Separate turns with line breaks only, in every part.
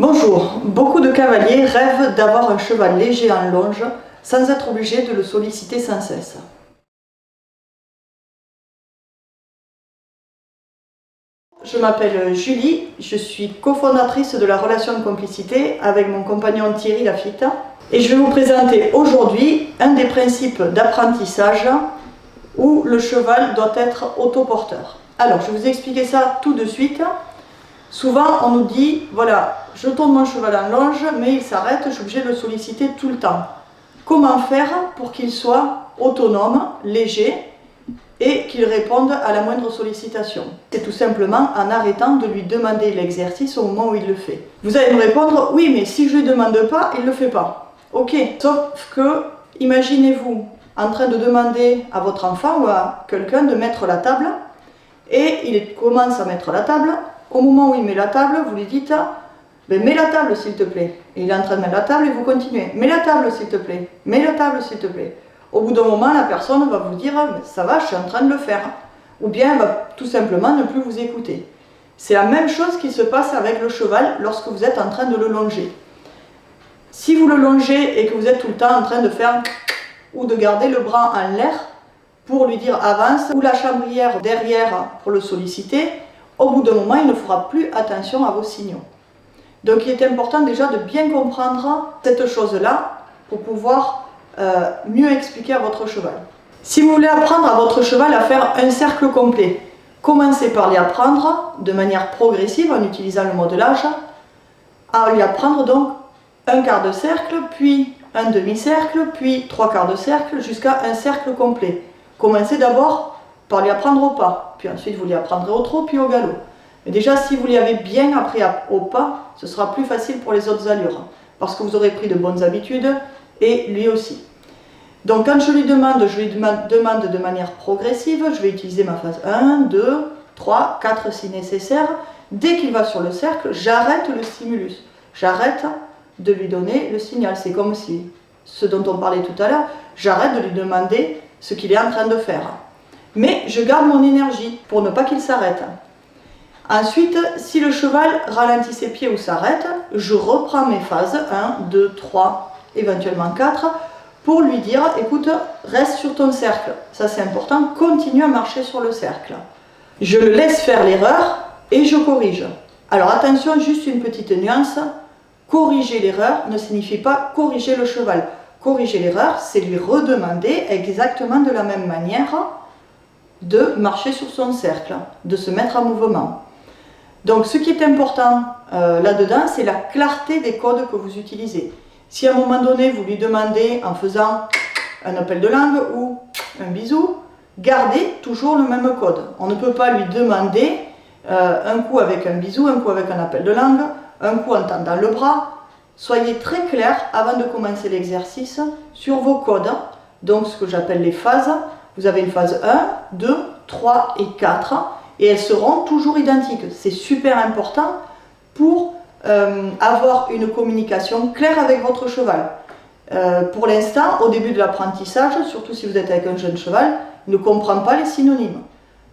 Bonjour, beaucoup de cavaliers rêvent d'avoir un cheval léger en longe sans être obligés de le solliciter sans cesse. Je m'appelle Julie, je suis cofondatrice de la relation de complicité avec mon compagnon Thierry Lafitte et je vais vous présenter aujourd'hui un des principes d'apprentissage où le cheval doit être autoporteur. Alors, je vais vous expliquer ça tout de suite. Souvent, on nous dit, voilà, je tourne mon cheval en longe, mais il s'arrête, je suis obligée de le solliciter tout le temps. Comment faire pour qu'il soit autonome, léger et qu'il réponde à la moindre sollicitation? C'est tout simplement en arrêtant de lui demander l'exercice au moment où il le fait. Vous allez me répondre, oui, mais si je ne lui demande pas, il ne le fait pas. Ok, sauf que, imaginez-vous en train de demander à votre enfant ou à quelqu'un de mettre la table, et il commence à mettre la table. Au moment où il met la table, vous lui dites « mets la table s'il te plaît ». Et il est en train de mettre la table et vous continuez « mets la table s'il te plaît, mets la table s'il te plaît ». Au bout d'un moment, la personne va vous dire « ça va, je suis en train de le faire ». Ou bien elle va tout simplement ne plus vous écouter. C'est la même chose qui se passe avec le cheval lorsque vous êtes en train de le longer. Si vous le longez et que vous êtes tout le temps en train de faire ou de garder le bras en l'air pour lui dire « avance » ou la chambrière derrière pour le solliciter, au bout d'un moment, il ne fera plus attention à vos signaux. Donc il est important déjà de bien comprendre cette chose-là pour pouvoir mieux expliquer à votre cheval. Si vous voulez apprendre à votre cheval à faire un cercle complet, commencez par lui apprendre de manière progressive en utilisant le modelage, à lui apprendre donc un quart de cercle, puis un demi-cercle, puis trois quarts de cercle, jusqu'à un cercle complet. Commencez d'abord par lui apprendre au pas, puis ensuite vous lui apprendrez au trot, puis au galop. Mais déjà, si vous lui avez bien appris au pas, ce sera plus facile pour les autres allures, parce que vous aurez pris de bonnes habitudes, et lui aussi. Donc quand je lui demande de manière progressive, je vais utiliser ma phase 1, 2, 3, 4 si nécessaire. Dès qu'il va sur le cercle, j'arrête le stimulus. J'arrête de lui donner le signal. C'est comme si, ce dont on parlait tout à l'heure, j'arrête de lui demander ce qu'il est en train de faire. Mais je garde mon énergie pour ne pas qu'il s'arrête. Ensuite, si le cheval ralentit ses pieds ou s'arrête, je reprends mes phases 1, 2, 3, éventuellement 4, pour lui dire, écoute, reste sur ton cercle. Ça c'est important, continue à marcher sur le cercle. Je le laisse faire l'erreur et je corrige. Alors attention, juste une petite nuance, corriger l'erreur ne signifie pas corriger le cheval. Corriger l'erreur, c'est lui redemander exactement de la même manière de marcher sur son cercle, de se mettre en mouvement. Donc ce qui est important là-dedans, c'est la clarté des codes que vous utilisez. Si à un moment donné, vous lui demandez en faisant un appel de langue ou un bisou, gardez toujours le même code. On ne peut pas lui demander un coup avec un bisou, un coup avec un appel de langue, un coup en tendant le bras. Soyez très clair avant de commencer l'exercice sur vos codes, donc ce que j'appelle les phases. Vous avez une phase 1, 2, 3 et 4 et elles seront toujours identiques. C'est super important pour avoir une communication claire avec votre cheval. Pour l'instant, au début de l'apprentissage, surtout si vous êtes avec un jeune cheval, il ne comprend pas les synonymes.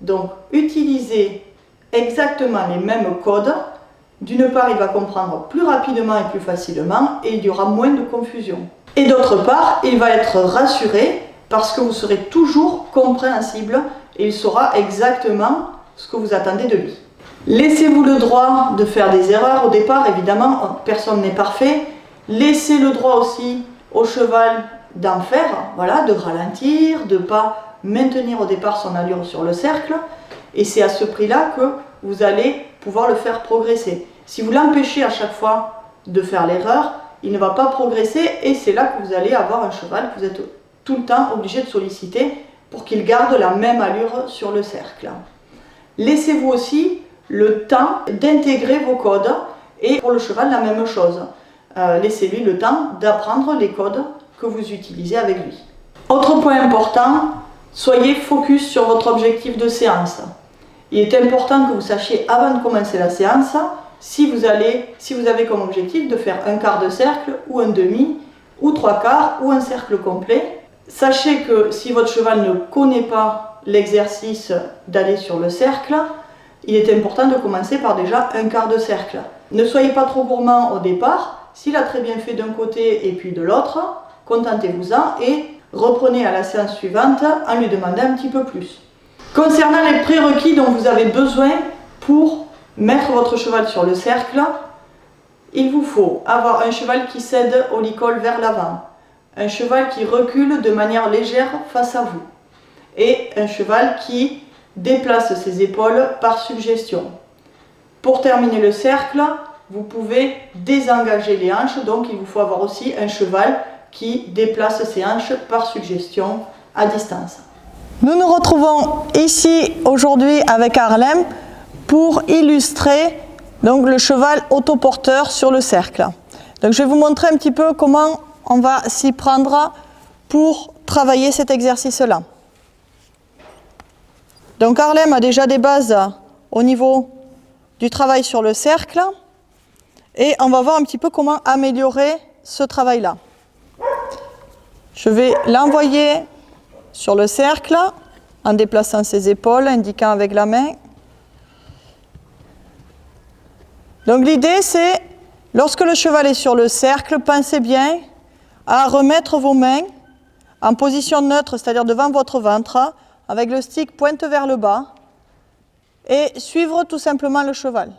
Donc, utilisez exactement les mêmes codes. D'une part, il va comprendre plus rapidement et plus facilement et il y aura moins de confusion. Et d'autre part, il va être rassuré parce que vous serez toujours compréhensible et il saura exactement ce que vous attendez de lui. Laissez-vous le droit de faire des erreurs au départ, évidemment, personne n'est parfait. Laissez le droit aussi au cheval d'en faire, voilà, de ralentir, de ne pas maintenir au départ son allure sur le cercle. Et c'est à ce prix-là que vous allez pouvoir le faire progresser. Si vous l'empêchez à chaque fois de faire l'erreur, il ne va pas progresser et c'est là que vous allez avoir un cheval que vous êtes tout le temps obligé de solliciter pour qu'il garde la même allure sur le cercle. Laissez-vous aussi le temps d'intégrer vos codes et pour le cheval la même chose. Laissez-lui le temps d'apprendre les codes que vous utilisez avec lui. Autre point important, soyez focus sur votre objectif de séance. Il est important que vous sachiez avant de commencer la séance si vous avez comme objectif de faire un quart de cercle ou un demi ou trois quarts ou un cercle complet. Sachez que si votre cheval ne connaît pas l'exercice d'aller sur le cercle, il est important de commencer par déjà un quart de cercle. ne soyez pas trop gourmand au départ. S'il a très bien fait d'un côté et puis de l'autre, contentez-vous-en et reprenez à la séance suivante en lui demandant un petit peu plus. Concernant les prérequis dont vous avez besoin pour mettre votre cheval sur le cercle, il vous faut avoir un cheval qui cède au licol vers l'avant, un cheval qui recule de manière légère face à vous et un cheval qui déplace ses épaules par suggestion. Pour terminer le cercle, vous pouvez désengager les hanches, donc il vous faut avoir aussi un cheval qui déplace ses hanches par suggestion à distance. Nous nous retrouvons ici aujourd'hui avec Harlem pour illustrer donc, le cheval autoporteur sur le cercle. Donc, je vais vous montrer un petit peu comment on va s'y prendre pour travailler cet exercice-là. Donc Harlem a déjà des bases au niveau du travail sur le cercle et on va voir un petit peu comment améliorer ce travail-là. Je vais l'envoyer sur le cercle en déplaçant ses épaules, indiquant avec la main. Donc l'idée c'est, lorsque le cheval est sur le cercle, pensez bien à remettre vos mains en position neutre, c'est-à-dire devant votre ventre, avec le stick pointe vers le bas, et suivre tout simplement le cheval.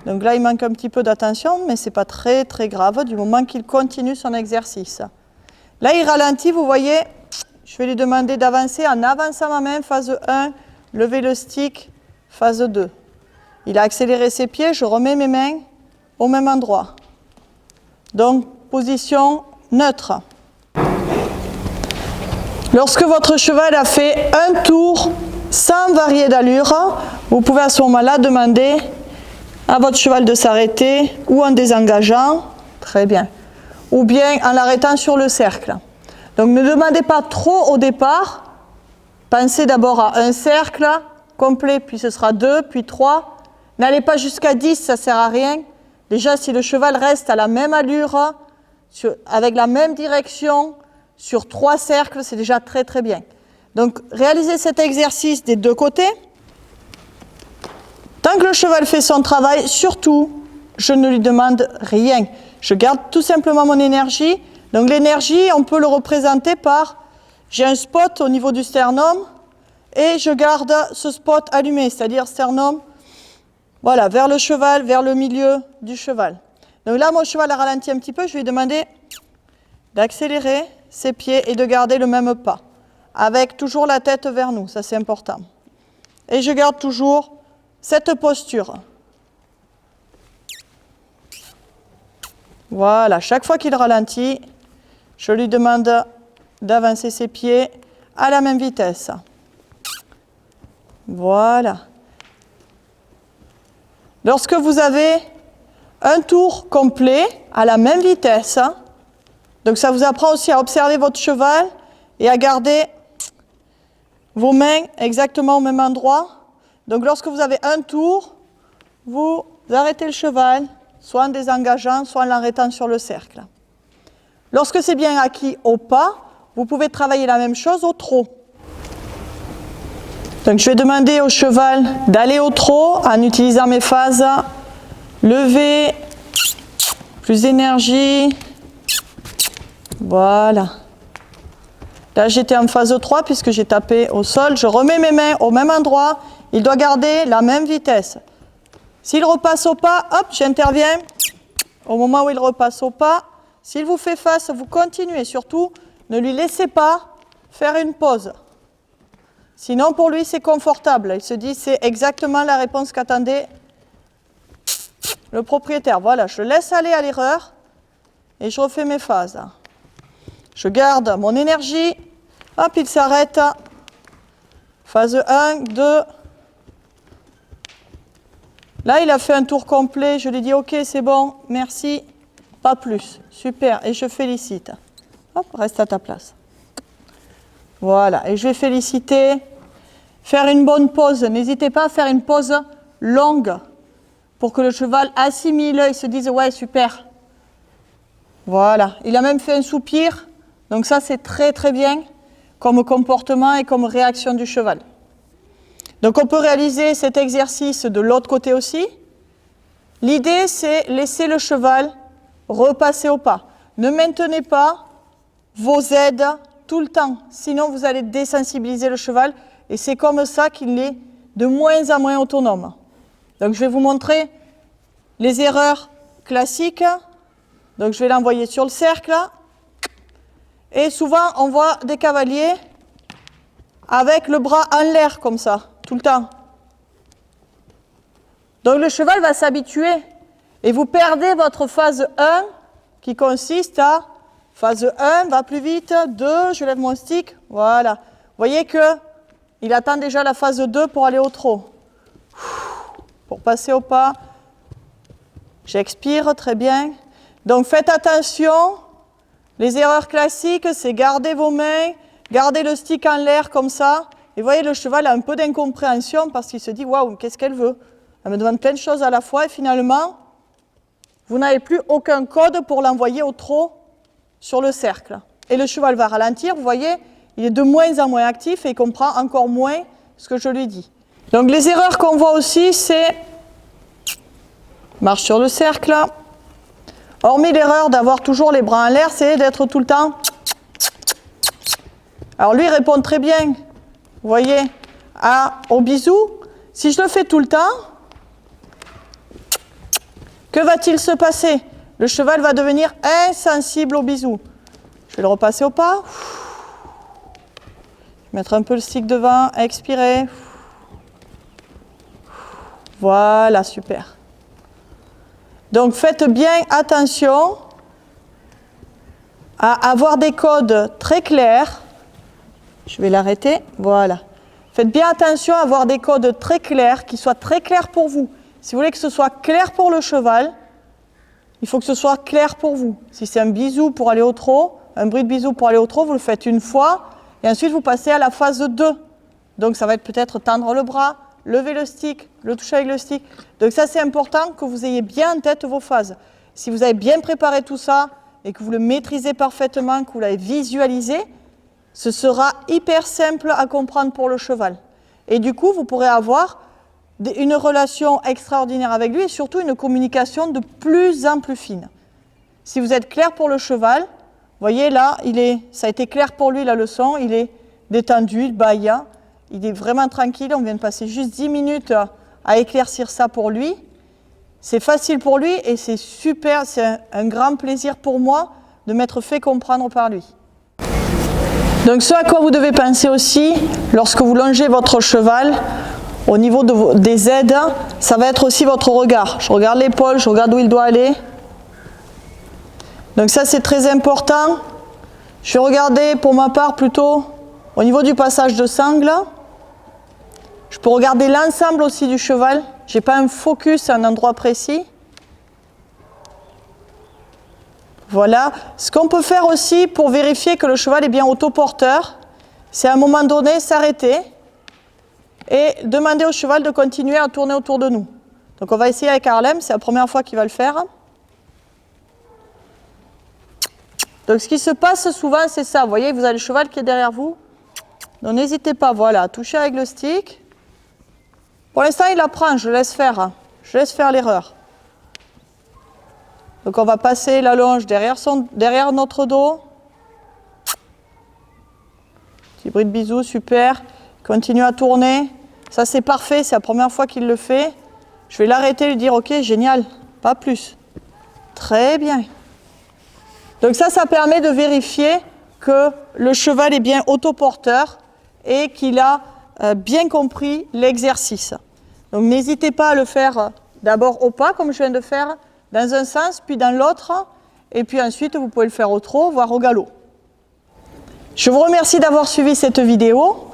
Donc là, il manque un petit peu d'attention, mais ce n'est pas très très grave, du moment qu'il continue son exercice. Là, il ralentit, vous voyez, je vais lui demander d'avancer en avançant ma main, phase 1, lever le stick, phase 2. Il a accéléré ses pieds, je remets mes mains au même endroit. Donc, position neutre. Lorsque votre cheval a fait un tour sans varier d'allure, vous pouvez à ce moment-là demander à votre cheval de s'arrêter ou en désengageant, très bien, ou bien en l'arrêtant sur le cercle. Donc ne demandez pas trop au départ, pensez d'abord à un cercle complet, puis ce sera 2, puis 3. N'allez pas jusqu'à 10, ça ne sert à rien. Déjà, si le cheval reste à la même allure, avec la même direction, sur 3 cercles, c'est déjà très très bien. Donc, réalisez cet exercice des deux côtés. Tant que le cheval fait son travail, surtout, je ne lui demande rien. Je garde tout simplement mon énergie. Donc, l'énergie, on peut le représenter par, j'ai un spot au niveau du sternum et je garde ce spot allumé, c'est-à-dire sternum, voilà, vers le cheval, vers le milieu du cheval. Donc là, mon cheval a ralenti un petit peu, je vais lui demander d'accélérer ses pieds et de garder le même pas, avec toujours la tête vers nous, ça c'est important. Et je garde toujours cette posture. Voilà, chaque fois qu'il ralentit, je lui demande d'avancer ses pieds à la même vitesse. Voilà. Lorsque vous avez un tour complet à la même vitesse, donc ça vous apprend aussi à observer votre cheval et à garder vos mains exactement au même endroit. Donc lorsque vous avez un tour, vous arrêtez le cheval, soit en désengageant, soit en l'arrêtant sur le cercle. Lorsque c'est bien acquis au pas, vous pouvez travailler la même chose au trot. Donc je vais demander au cheval d'aller au trot en utilisant mes phases. Lever, plus d'énergie. Voilà. Là j'étais en phase 3 puisque j'ai tapé au sol. Je remets mes mains au même endroit. Il doit garder la même vitesse. S'il repasse au pas, hop, j'interviens au moment où il repasse au pas. S'il vous fait face, vous continuez. Surtout, ne lui laissez pas faire une pause. Sinon, pour lui, c'est confortable. Il se dit, c'est exactement la réponse qu'attendait le propriétaire. Voilà, je laisse aller à l'erreur et je refais mes phases. Je garde mon énergie. Hop, il s'arrête. Phase 1, 2. Là, il a fait un tour complet. Je lui dis, OK, c'est bon, merci. Pas plus. Super. Et je félicite. Hop, reste à ta place. Voilà. Et je vais féliciter. Faire une bonne pause. N'hésitez pas à faire une pause longue pour que le cheval assimile et se dise, ouais, super. Voilà. Il a même fait un soupir. Donc ça, c'est très, très bien comme comportement et comme réaction du cheval. Donc on peut réaliser cet exercice de l'autre côté aussi. L'idée, c'est laisser le cheval repasser au pas. Ne maintenez pas vos aides tout le temps, sinon vous allez désensibiliser le cheval et c'est comme ça qu'il est de moins en moins autonome. Donc je vais vous montrer les erreurs classiques. Donc je vais l'envoyer sur le cercle. Et souvent on voit des cavaliers avec le bras en l'air comme ça, tout le temps. Donc le cheval va s'habituer et vous perdez votre phase 1 qui consiste à phase 1, va plus vite, 2, je lève mon stick, voilà. Vous voyez qu'il attend déjà la phase 2 pour aller au trot. Pour passer au pas, j'expire, très bien. Donc faites attention, les erreurs classiques, c'est garder vos mains, garder le stick en l'air comme ça. Et vous voyez, le cheval a un peu d'incompréhension parce qu'il se dit « Waouh, qu'est-ce qu'elle veut ?» Elle me demande plein de choses à la fois et finalement, vous n'avez plus aucun code pour l'envoyer au trot sur le cercle. Et le cheval va ralentir, vous voyez, il est de moins en moins actif et il comprend encore moins ce que je lui dis. Donc les erreurs qu'on voit aussi, c'est marche sur le cercle. Hormis l'erreur d'avoir toujours les bras en l'air, c'est d'être tout le temps. Alors lui, il répond très bien, vous voyez, au bisou. Si je le fais tout le temps, que va-t-il se passer? Le cheval va devenir insensible au bisou. Je vais le repasser au pas. Mettre un peu le stick devant, expirer. Voilà, super. Donc faites bien attention à avoir des codes très clairs. Je vais l'arrêter, voilà. Faites bien attention à avoir des codes très clairs, qui soient très clairs pour vous. Si vous voulez que ce soit clair pour le cheval, il faut que ce soit clair pour vous. Si c'est un bisou pour aller au trot, un bruit de bisou pour aller au trot, vous le faites une fois, et ensuite vous passez à la phase 2. Donc ça va être peut-être tendre le bras, lever le stick, le toucher avec le stick. Donc ça c'est important que vous ayez bien en tête vos phases. Si vous avez bien préparé tout ça, et que vous le maîtrisez parfaitement, que vous l'avez visualisé, ce sera hyper simple à comprendre pour le cheval. Et du coup, vous pourrez avoir une relation extraordinaire avec lui et surtout une communication de plus en plus fine. Si vous êtes clair pour le cheval, vous voyez là, ça a été clair pour lui la leçon, il est détendu, il bâille, il est vraiment tranquille, on vient de passer juste 10 minutes à éclaircir ça pour lui. C'est facile pour lui et c'est super, c'est un grand plaisir pour moi de m'être fait comprendre par lui. Donc ce à quoi vous devez penser aussi, lorsque vous longez votre cheval, au niveau des aides, ça va être aussi votre regard. Je regarde l'épaule, je regarde où il doit aller. Donc ça c'est très important. Je vais regarder pour ma part plutôt au niveau du passage de sangle. Je peux regarder l'ensemble aussi du cheval. Je n'ai pas un focus à un endroit précis. Voilà. Ce qu'on peut faire aussi pour vérifier que le cheval est bien autoporteur, c'est à un moment donné s'arrêter et demander au cheval de continuer à tourner autour de nous. Donc on va essayer avec Harlem, c'est la première fois qu'il va le faire. Donc ce qui se passe souvent c'est ça, vous voyez, vous avez le cheval qui est derrière vous. Donc n'hésitez pas, voilà, touchez avec le stick. Pour l'instant il apprend, je laisse faire l'erreur. Donc on va passer la longe derrière notre dos. Petit bruit de bisou, super. Continue à tourner. Ça c'est parfait, c'est la première fois qu'il le fait. Je vais l'arrêter et lui dire ok, génial, pas plus. Très bien. Donc ça permet de vérifier que le cheval est bien autoporteur et qu'il a bien compris l'exercice. Donc n'hésitez pas à le faire d'abord au pas, comme je viens de faire, dans un sens, puis dans l'autre, et puis ensuite vous pouvez le faire au trot, voire au galop. Je vous remercie d'avoir suivi cette vidéo.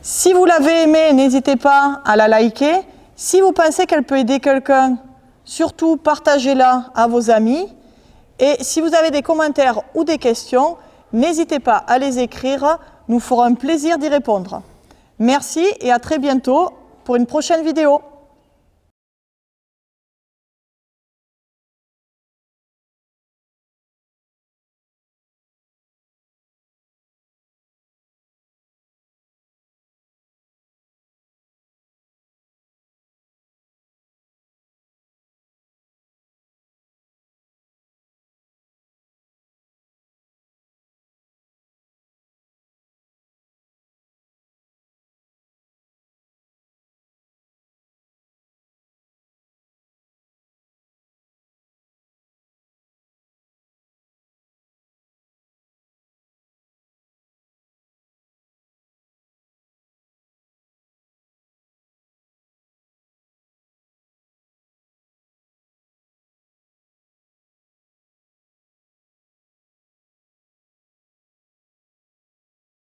Si vous l'avez aimée, n'hésitez pas à la liker. Si vous pensez qu'elle peut aider quelqu'un, surtout partagez-la à vos amis. Et si vous avez des commentaires ou des questions, n'hésitez pas à les écrire, nous ferons un plaisir d'y répondre. Merci et à très bientôt pour une prochaine vidéo.